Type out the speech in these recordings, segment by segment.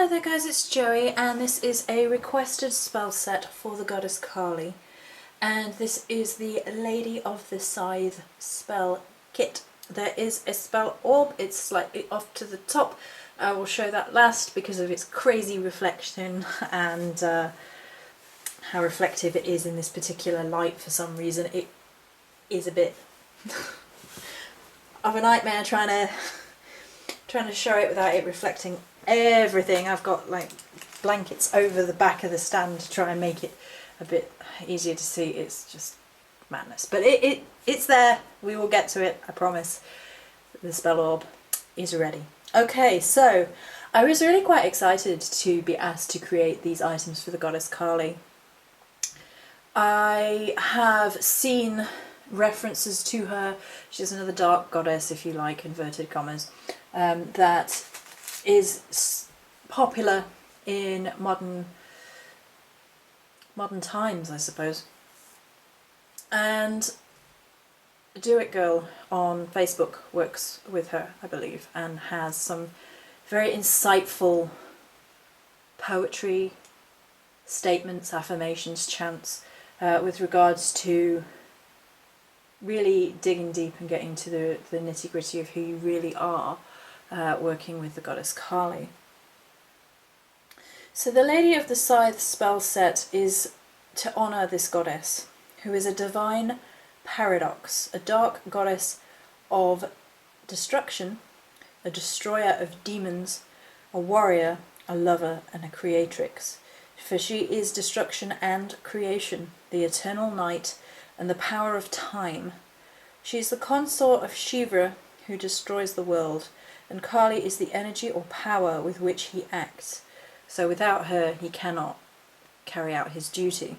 Hello there guys, it's Joey and this is a requested spell set for the goddess Kali, and this is the Lady of the Scythe spell kit. There is a spell orb, it's slightly off to the top. I will show that last because of its crazy reflection and how reflective it is in this particular light. For some reason it is a bit of a nightmare trying to show it without it reflecting everything. I've got like blankets over the back of the stand to try and make it a bit easier to see. It's just madness, but it's there. We will get to it, I promise. The spell orb is ready. Okay, so I was really quite excited to be asked to create these items for the goddess Kali. I have seen references to her. She's another dark goddess, if you like, inverted commas, that is popular in modern times, I suppose. And Do It Girl on Facebook works with her, I believe, and has some very insightful poetry, statements, affirmations, chants with regards to really digging deep and getting to the nitty-gritty of who you really are, working with the goddess Kali. So the Lady of the Scythe spell set is to honour this goddess, who is a divine paradox, a dark goddess of destruction, a destroyer of demons, a warrior, a lover, and a creatrix. For she is destruction and creation, the eternal night, and the power of time. She is the consort of Shiva, who destroys the world, and Kali is the energy or power with which he acts. So without her, he cannot carry out his duty.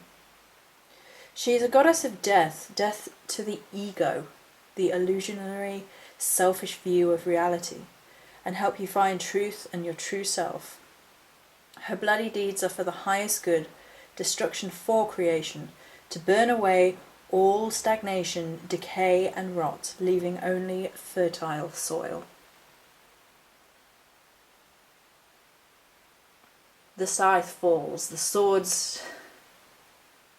She is a goddess of death, death to the ego, the illusionary, selfish view of reality, and help you find truth and your true self. Her bloody deeds are for the highest good, destruction for creation, to burn away all stagnation, decay and rot, leaving only fertile soil. The scythe falls, the swords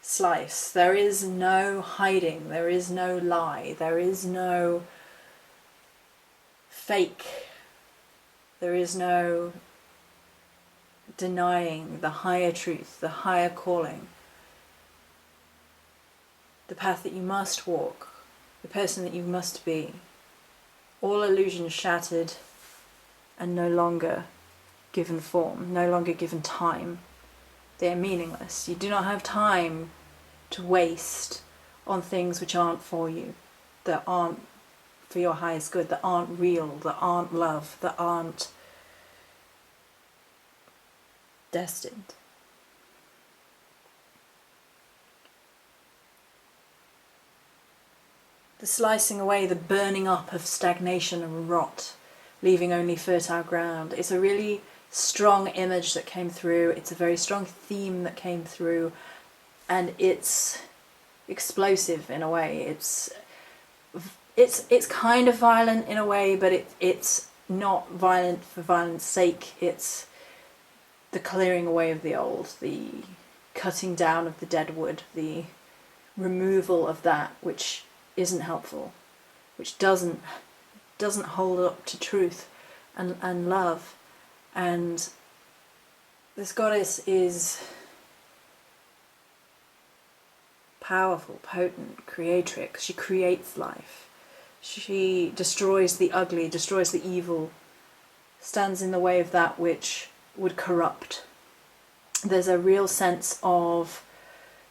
slice. There is no hiding, there is no lie, there is no fake, there is no denying the higher truth, the higher calling, the path that you must walk, the person that you must be. All illusions shattered and no longer given form, no longer given time. They are meaningless. You do not have time to waste on things which aren't for you, that aren't for your highest good, that aren't real, that aren't love, that aren't destined. The slicing away, the burning up of stagnation and rot, leaving only fertile ground. It's a really strong image that came through. It's a very strong theme that came through, and it's explosive in a way. It's kind of violent in a way, but it's not violent for violence sake. It's the clearing away of the old, the cutting down of the dead wood, the removal of that which isn't helpful, which doesn't hold up to truth and love. And this goddess is powerful, potent, creatrix. She creates life. She destroys the ugly, destroys the evil, stands in the way of that which would corrupt. There's a real sense of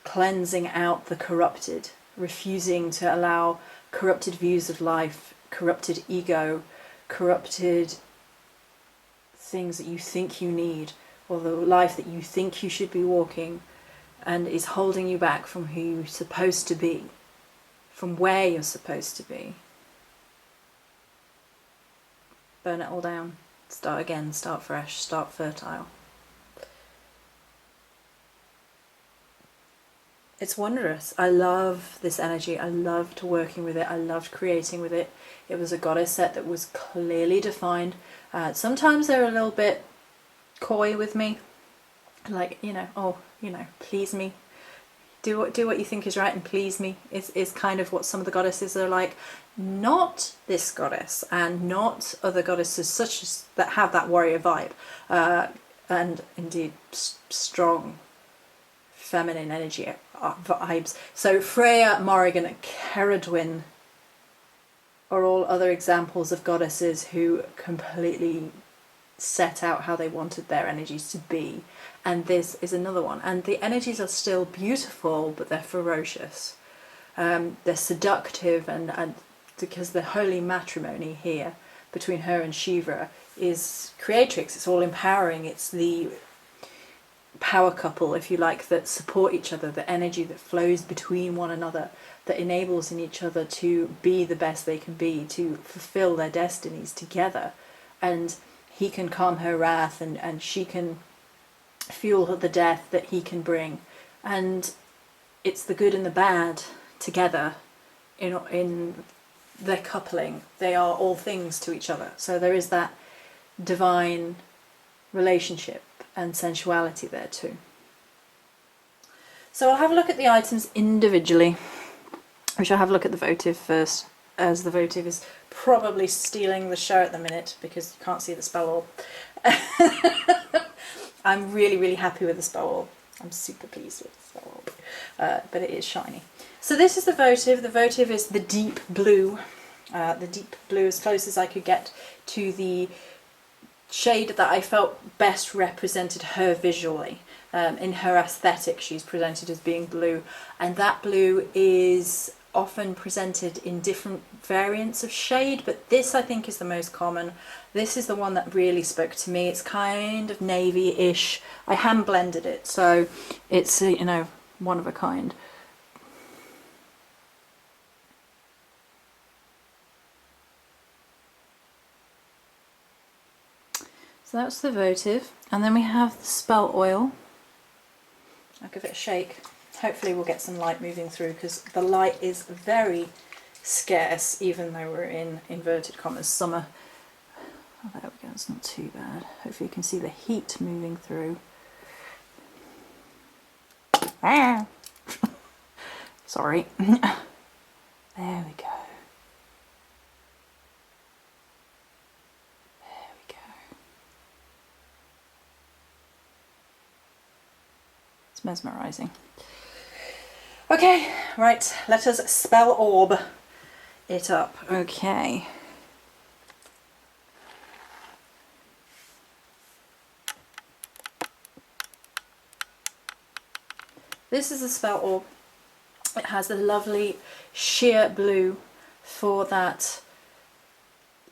cleansing out the corrupted, refusing to allow corrupted views of life, corrupted ego, corrupted things that you think you need, or the life that you think you should be walking, and is holding you back from who you're supposed to be, from where you're supposed to be. Burn it all down. Start again, start fresh, start fertile. It's wondrous. I love this energy. I loved working with it. I loved creating with it. It was a goddess set that was clearly defined. Sometimes they're a little bit coy with me, like, you know, oh, you know, please me, do what you think is right and please me, is kind of what some of the goddesses are like. Not this goddess, and not other goddesses such as that have that warrior vibe, and indeed strong feminine energy vibes. So Freya, Morrigan, and Ceridwen are all other examples of goddesses who completely set out how they wanted their energies to be, and this is another one. And the energies are still beautiful, but they're ferocious. They're seductive, and because the holy matrimony here between her and Shiva is creatrix. It's all empowering. It's the power couple, if you like, that support each other, the energy that flows between one another, that enables in each other to be the best they can be, to fulfill their destinies together. And he can calm her wrath, and she can fuel the death that he can bring. And it's the good and the bad together in their coupling. They are all things to each other. So there is that divine relationship and sensuality there too. So I'll have a look at the items individually. We shall have a look at the votive first, as the votive is probably stealing the show at the minute because you can't see the spell orb. I'm really, really happy with the spell orb. I'm super pleased with the spell orb, but it is shiny. So this is the votive. The votive is the deep blue. The deep blue, as close as I could get to the shade that I felt best represented her visually. In her aesthetic, she's presented as being blue, and that blue is often presented in different variants of shade, but this I think is the most common. This is the one that really spoke to me. It's kind of navy-ish. I hand blended it, so it's, you know, one of a kind. So that's the votive, and then we have the spell oil. I'll give it a shake. Hopefully we'll get some light moving through, because the light is very scarce, even though we're in inverted commas summer. Oh, there we go, it's not too bad. Hopefully you can see the heat moving through. Ah. Sorry. There we go. Mesmerizing. Okay, right, let us spell orb it up. Okay. This is a spell orb. It has a lovely sheer blue for that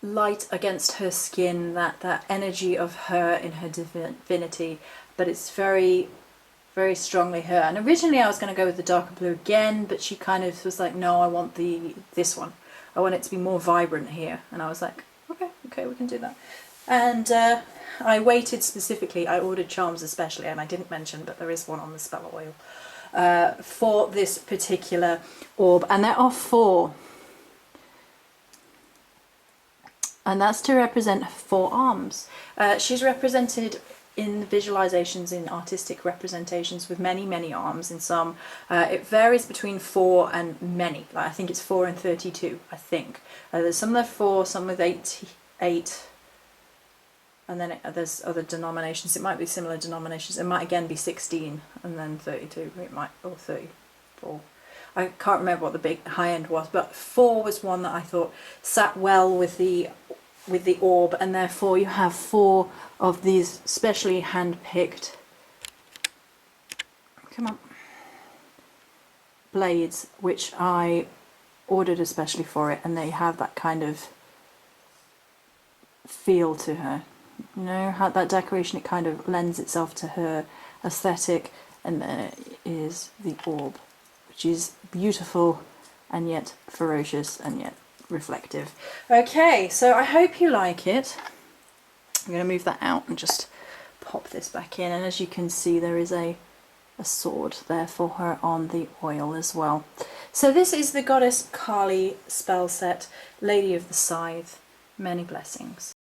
light against her skin, that energy of her in her divinity, but it's very strongly her. And originally I was going to go with the darker blue again, but she kind of was like, no, I want this one. I want it to be more vibrant here. And I was like, okay, we can do that. And I waited specifically, I ordered charms especially, and I didn't mention, but there is one on the spell oil, for this particular orb. And there are 4. And that's to represent 4 arms. She's represented in visualizations, in artistic representations, with many arms. In some, it varies between 4 and many. Like, I think it's 4 and 32. I think there's some that are 4, some with 8, and then there's other denominations. It might be similar denominations. It might again be 16 and then 32. It might, or 34. I can't remember what the big high end was, but 4 was one that I thought sat well with the orb, and therefore you have 4 of these specially hand-picked, blades, which I ordered especially for it, and they have that kind of feel to her. You know, how that decoration, it kind of lends itself to her aesthetic. And there is the orb, which is beautiful and yet ferocious and yet reflective. Okay, so I hope you like it. I'm going to move that out and just pop this back in, and as you can see there is a sword there for her on the oil as well. So this is the Goddess Kali spell set, Lady of the Scythe. Many blessings.